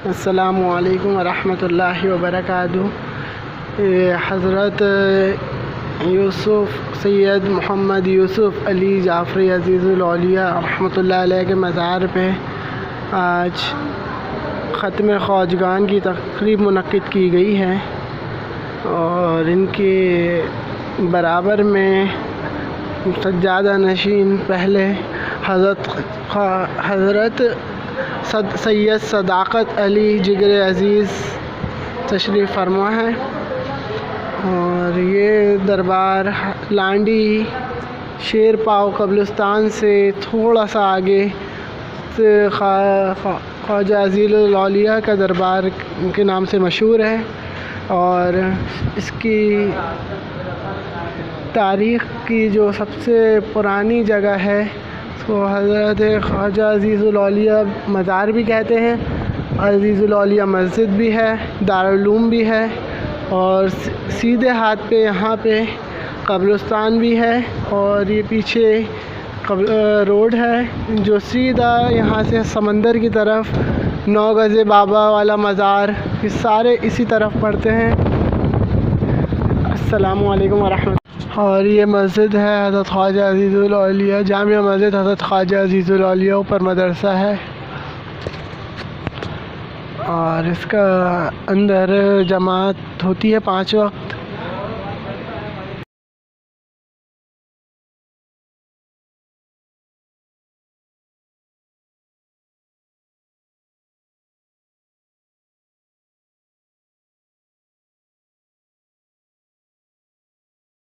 السلام علیکم ورحمۃ اللہ وبرکاتہ۔ حضرت یوسف سید محمد یوسف علی جعفری عزیز الاولیاء رحمۃ اللہ علیہ کے مزار پہ آج ختم خواجگان کی تقریب منعقد کی گئی ہے، اور ان کے برابر میں سجادہ نشین پہلے حضرت سید صداقت علی جگر عزیز تشریف فرما ہے، اور یہ دربار لانڈی شیر پاؤ قبرستان سے تھوڑا سا آگے خواجہ عزیز الاولیاء کا دربار کے نام سے مشہور ہے، اور اس کی تاریخ کی جو سب سے پرانی جگہ ہے تو حضرت خواجہ عزیز الاولیاء مزار بھی کہتے ہیں، عزیز الاولیاء مسجد بھی ہے، دارالعلوم بھی ہے، اور سیدھے ہاتھ پہ یہاں پہ قبرستان بھی ہے، اور یہ پیچھے روڈ ہے جو سیدھا یہاں سے سمندر کی طرف 9 گز بابا والا مزار، یہ سارے اسی طرف پڑتے ہیں۔ السلام علیکم ورحمۃ اللہ۔ اور یہ مسجد ہے حضرت خواجہ عزیز الاولیاء، جامع مسجد حضرت خواجہ عزیز الاولیاء، اوپر مدرسہ ہے، اور اس کا اندر جماعت ہوتی ہے 5 وقت۔